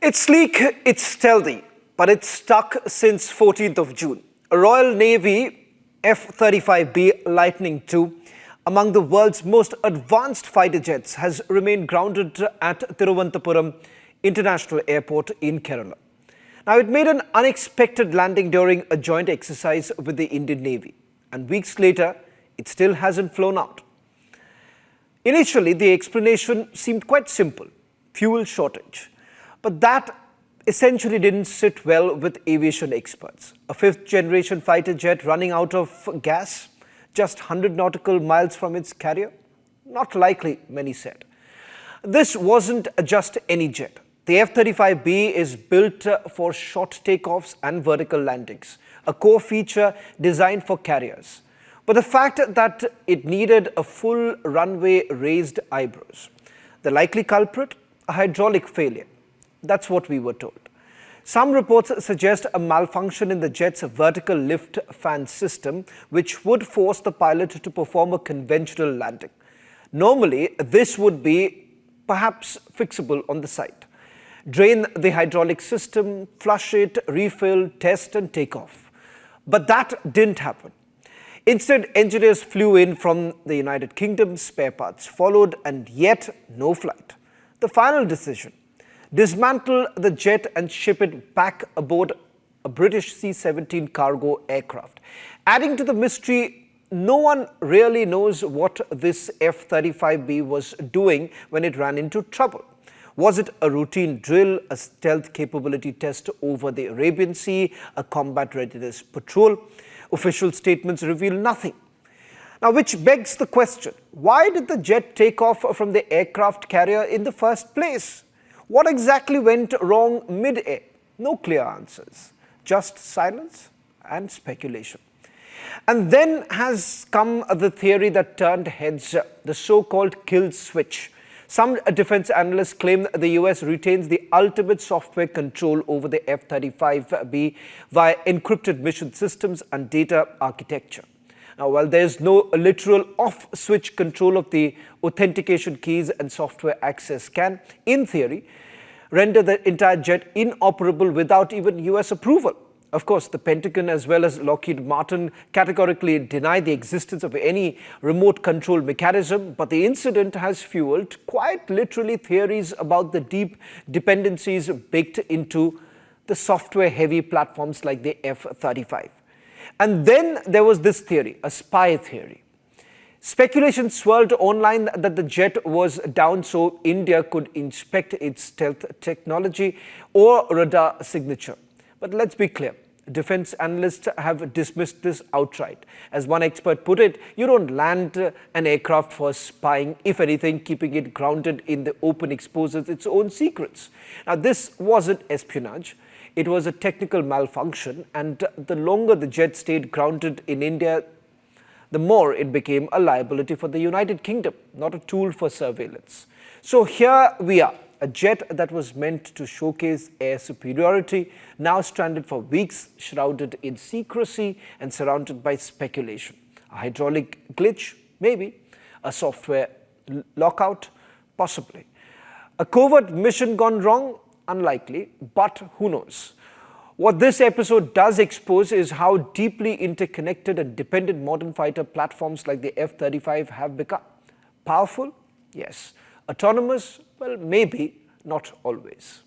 It's sleek, it's stealthy, but it's stuck since 14th of June. A Royal Navy F-35B Lightning II, among the world's most advanced fighter jets, has remained grounded at Thiruvananthapuram International Airport in Kerala. Now, it made an unexpected landing during a joint exercise with the Indian Navy, and weeks later, it still hasn't flown out. Initially, the explanation seemed quite simple: fuel shortage. But that essentially didn't sit well with aviation experts. A fifth-generation fighter jet running out of gas, just 100 nautical miles from its carrier? Not likely, many said. This wasn't just any jet. The F-35B is built for short takeoffs and vertical landings, a core feature designed for carriers. But the fact that it needed a full runway raised eyebrows. The likely culprit? A hydraulic failure. That's what we were told. Some reports suggest a malfunction in the jet's vertical lift fan system, which would force the pilot to perform a conventional landing. Normally, this would be perhaps fixable on the site. Drain the hydraulic system, flush it, refill, test and take off. But that didn't happen. Instead, engineers flew in from the United Kingdom, spare parts followed, and yet no flight. The final decision: dismantle the jet and ship it back aboard a British C-17 cargo aircraft. Adding to the mystery, no one really knows what this F-35B was doing when it ran into trouble. Was it a routine drill, a stealth capability test over the Arabian Sea, a combat readiness patrol? Official statements reveal nothing. Now, which begs the question, why did the jet take off from the aircraft carrier in the first place? What exactly went wrong mid-air? No clear answers, just silence and speculation. And then has come the theory that turned heads, the so-called kill switch. Some defense analysts claim the US retains the ultimate software control over the F-35B via encrypted mission systems and data architecture. Now, while there is no literal off-switch control of the authentication keys and software access can, in theory, render the entire jet inoperable without even US approval. Of course, the Pentagon as well as Lockheed Martin categorically deny the existence of any remote control mechanism, but the incident has fueled quite literally theories about the deep dependencies baked into the software-heavy platforms like the F-35. And then there was this theory, a spy theory. Speculation swirled online that the jet was down so India could inspect its stealth technology or radar signature. But let's be clear, defense analysts have dismissed this outright. As one expert put it, you don't land an aircraft for spying. If anything, keeping it grounded in the open exposes its own secrets. Now, this wasn't espionage. It was a technical malfunction, and the longer the jet stayed grounded in India, the more it became a liability for the United Kingdom, not a tool for surveillance. So here we are, a jet that was meant to showcase air superiority, now stranded for weeks, shrouded in secrecy and surrounded by speculation. A hydraulic glitch? Maybe. A software lockout? Possibly. A covert mission gone wrong? Unlikely, but who knows? What this episode does expose is how deeply interconnected and dependent modern fighter platforms like the F-35 have become. Powerful? Yes. Autonomous? Well, maybe, not always.